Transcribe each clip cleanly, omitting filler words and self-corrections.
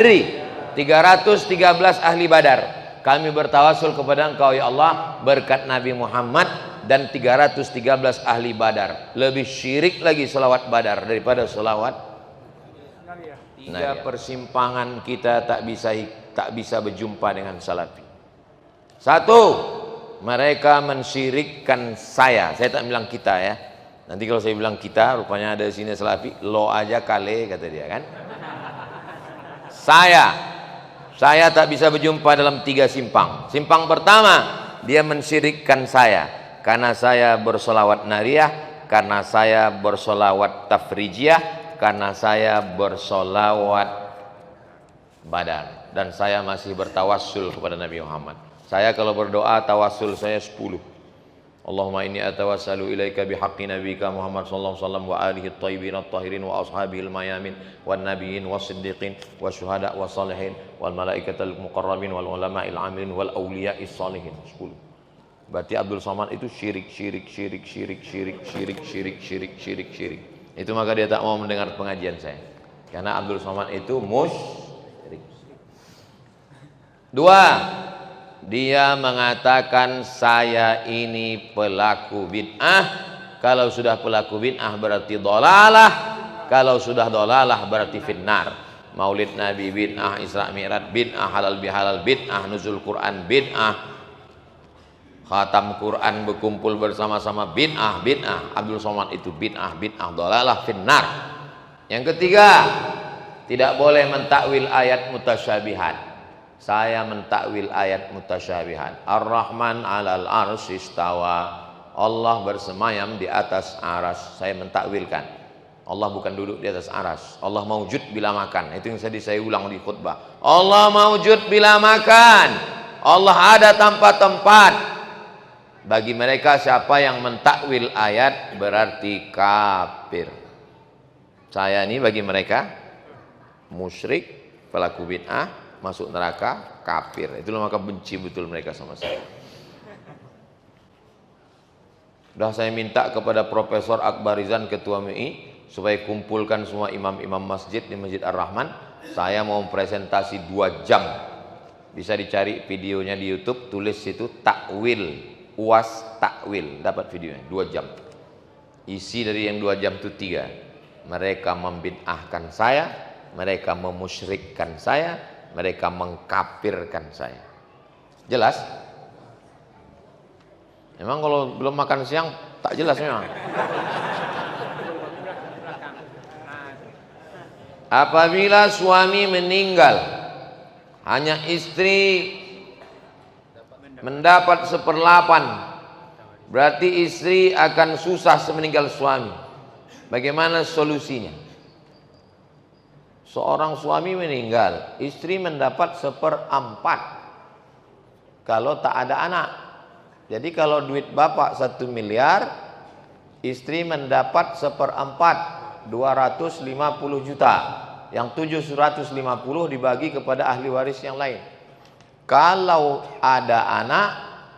Dari 313 ahli Badar, kami bertawasul kepada Engkau ya Allah berkat Nabi Muhammad dan 313 ahli Badar. Lebih syirik lagi selawat Badar daripada selawat. Tiga persimpangan kita tak bisa berjumpa dengan Salafi. Satu, mereka mensyirikkan saya. Saya tak bilang kita ya. Nanti kalau saya bilang kita, rupanya ada di sini Salafi, lo aja kale kata dia kan. Saya tak bisa berjumpa dalam tiga simpang. Simpang pertama, dia mensyirikkan saya karena saya bersolawat nariyah, karena saya bersolawat tafrijiyah, karena saya bersolawat Badar, dan saya masih bertawassul kepada Nabi Muhammad. Saya kalau berdoa tawassul saya 10. Allahumma inni atawassalu ilaika bihaqqi nabika Muhammad sallallahu alaihi wasallam wa alihi at-tayyibin at-tahirin wa ashabihil mayamin wan nabiyyin was-siddiqin wasyuhada was-salihin wal malaikatil muqarrabin wal ulama'il amilin wal awliya'is salihin. 10. Berarti Abdul Somad itu syirik. Itu maka dia tak mau mendengar pengajian saya. Karena Abdul Somad itu musyrik. 2. Dia mengatakan saya ini pelaku bid'ah. Kalau sudah pelaku bid'ah berarti dhalalah. Kalau sudah dhalalah berarti finnar. Maulid Nabi bid'ah, Isra Mi'raj bid'ah, halal bihalal bid'ah, nuzul Quran bid'ah, khatam Quran berkumpul bersama-sama bid'ah. Abdul Somad itu bid'ah, dhalalah, finnar. Yang ketiga, tidak boleh mentakwil ayat mutasyabihat. Saya mentakwil ayat mutasyabihat. Ar-Rahman 'alal arsy istawa. Allah bersemayam di atas aras. Saya mentakwilkan. Allah bukan duduk di atas aras. Allah maujud bila makan. Itu yang tadi saya ulang di khutbah. Allah maujud bila makan. Allah ada tanpa tempat. Bagi mereka siapa yang mentakwil ayat berarti kafir. Saya ini bagi mereka musyrik, pelaku bid'ah, masuk neraka, kafir. Itulah maka benci betul mereka sama saya. Sudah saya minta kepada Profesor Akbarizan Ketua MUI supaya kumpulkan semua imam-imam masjid di Masjid Ar-Rahman. Saya mau presentasi 2 jam. Bisa dicari videonya di YouTube, tulis situ takwil, UAS takwil, dapat videonya 2 jam. Isi dari yang 2 jam itu 3. Mereka membid'ahkan saya, mereka memusyrikkan saya, mereka mengkafirkan saya. Jelas? Memang kalau belum makan siang tak jelas memang. Apabila suami meninggal, hanya istri mendapat 1/8, berarti istri akan susah semeninggal suami. Bagaimana solusinya? Seorang suami meninggal, istri mendapat 1/4 kalau tak ada anak. Jadi kalau duit bapak 1 miliar, istri mendapat 1/4, 250 juta. Yang 750 dibagi kepada ahli waris yang lain. Kalau ada anak,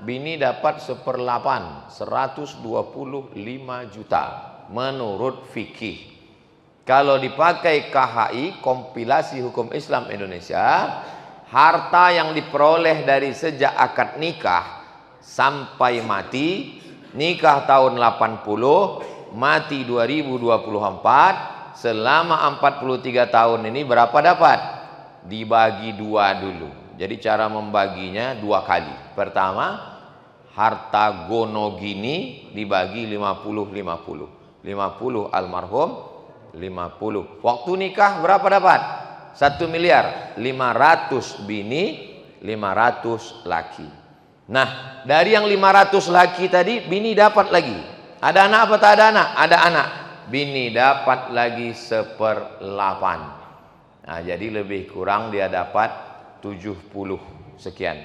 bini dapat 1/8, 125 juta menurut fikih. Kalau dipakai KHI, kompilasi hukum Islam Indonesia, harta yang diperoleh dari sejak akad nikah sampai mati, nikah tahun 80, mati 2024, selama 43 tahun ini berapa dapat? Dibagi 2 dulu. Jadi cara membaginya 2 kali. Pertama, harta gonogini dibagi 50-50. 50 almarhum, 50. Waktu nikah berapa dapat? 1 miliar. 500 bini, 500 laki. Nah, dari yang 500 laki tadi, bini dapat lagi. Ada anak apa tak ada anak? Ada anak. Bini dapat lagi 1/8. Nah, jadi lebih kurang dia dapat 70 sekian.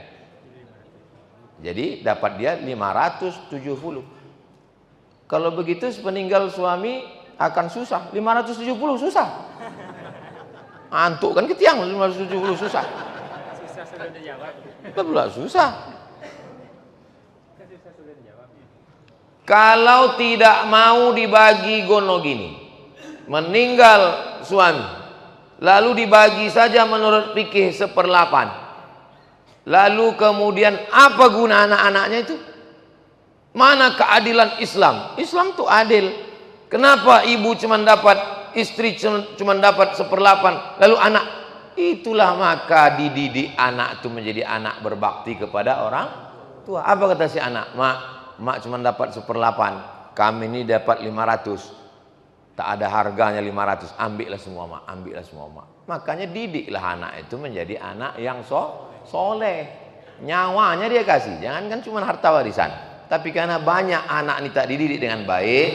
Jadi dapat dia 570. Kalau begitu sepeninggal suami akan susah. 570 susah. Antuk kan ketiang 570 susah. Susah sudah dijawab. Betul susah. Kalau tidak mau dibagi gono gini, meninggal suami, lalu dibagi saja menurut fikih 1/8. Lalu kemudian apa guna anak-anaknya itu? Mana keadilan Islam? Islam tuh adil. Kenapa ibu cuma dapat, istri cuma dapat 1/8, lalu anak? Itulah maka dididik anak itu menjadi anak berbakti kepada orang tua. Apa kata si anak? Mak cuma dapat 1/8, kami ini dapat 500. Tak ada harganya 500, ambillah semua mak, ambillah semua mak. Makanya didiklah anak itu menjadi anak yang soleh. Nyawanya dia kasih, jangan kan cuma harta warisan. Tapi karena banyak anak ini tak dididik dengan baik,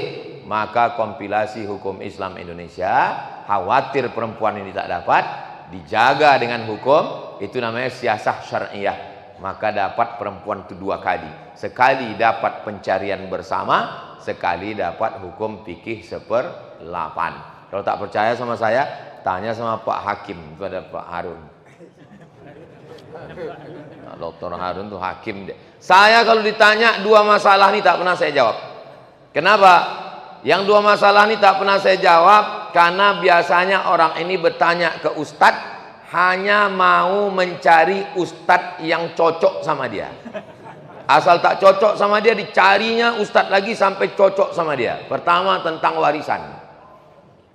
maka kompilasi hukum Islam Indonesia khawatir perempuan ini tak dapat dijaga dengan hukum, itu namanya siasah syariah. Maka dapat perempuan itu 2 kali. Sekali dapat pencarian bersama, sekali dapat hukum fikih 1/8. Kalau tak percaya sama saya, tanya sama Pak Hakim, kepada Pak Harun. Nah, Dr. Harun tuh hakim dia. Saya kalau ditanya 2 masalah ini tak pernah saya jawab. Kenapa? Yang 2 masalah ini tak pernah saya jawab karena biasanya orang ini bertanya ke ustadz hanya mau mencari ustadz yang cocok sama dia. Asal tak cocok sama dia, dicarinya ustadz lagi sampai cocok sama dia. Pertama tentang warisan.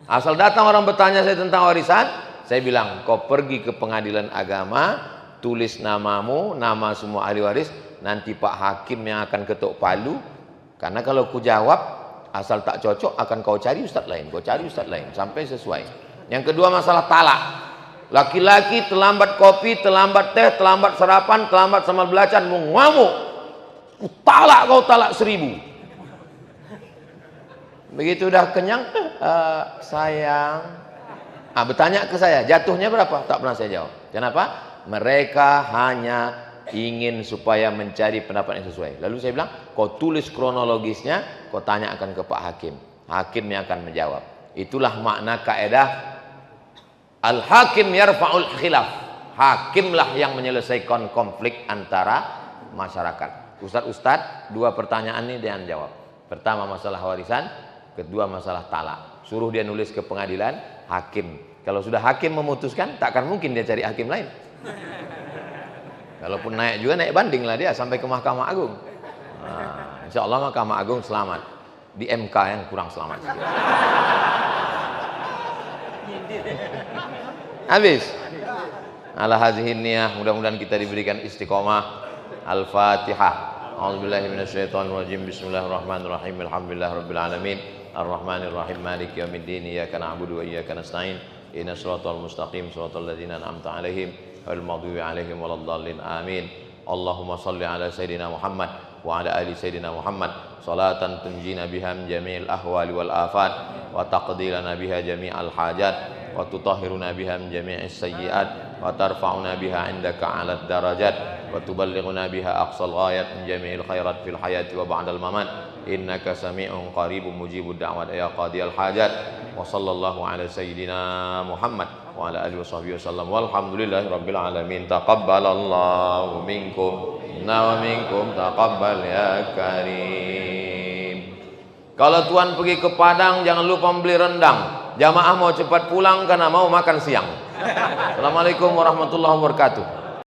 Asal datang orang bertanya saya tentang warisan, saya bilang, kau pergi ke pengadilan agama, tulis namamu, nama semua ahli waris, nanti Pak Hakim yang akan ketuk palu. Karena kalau ku jawab, asal tak cocok akan kau cari ustadz lain, kau cari ustadz lain sampai sesuai. Yang kedua masalah talak. Laki-laki terlambat kopi, terlambat teh, terlambat sarapan, terlambat sambal belacan, mau ngamuk. Talak kau, talak 1000. Begitu udah kenyang, sayang. Bertanya ke saya, jatuhnya berapa? Tak pernah saya jawab. Kenapa? Mereka hanya ingin supaya mencari pendapat yang sesuai. Lalu saya bilang, kau tulis kronologisnya, kau tanyakan ke Pak Hakim. Hakim yang akan menjawab. Itulah makna kaedah al-hakim yarfa'ul khilaf. Hakimlah yang menyelesaikan konflik antara masyarakat. Ustadz, 2 pertanyaan ini dia jawab. Pertama masalah warisan, kedua masalah talak. Suruh dia nulis ke pengadilan, hakim. Kalau sudah hakim memutuskan, takkan mungkin dia cari hakim lain. Kalaupun naik juga, naik banding lah dia sampai ke Mahkamah Agung. Nah, insya Allah Mahkamah Agung selamat. Di MK yang kurang selamat. Habis. Ala hadhihi niyah, mudah-mudahan kita diberikan istiqomah. Al-Fatihah. A'udzubillahi minasyaitonir rajim. Bismillahirrahmanirrahim. Alhamdulillahirabbil alamin. Arrahmanirrahim. Maliki yaumiddin. Iyyaka na'budu wa iyyaka nasta'in. Ihdinas siratal mustaqim, siratal ladzina an'amta 'alaihim ghairil maghdubi 'alaihim waladdallin. Amin. Allahumma shalli ala sayidina Muhammad wa ala ali sayidina Muhammad salatan tunjina biha min jami'il ahwali wal afat wa taqdi lana biha jami'al hajat wa tutahhiruna biha min jami'is sayyi'at wa tarfa'una biha 'indaka 'alad darajat wa tuballighuna biha aqsal ghayat min jami'il khairat fil hayati wa ba'dal mamat innaka sami'un qaribun mujibud da'wat ya qadiyal hajat wa sallallahu ala sayyidina Muhammad wa ala alihi washabbihi wasallam walhamdulillahi rabbil alamin. Taqabbalallahu minkum wa minkum taqabbal ya karim. Kalau tuan pergi ke Padang jangan lupa beli rendang. Jamaah mau cepat pulang karena mau makan siang. Assalamualaikum warahmatullahi wabarakatuh.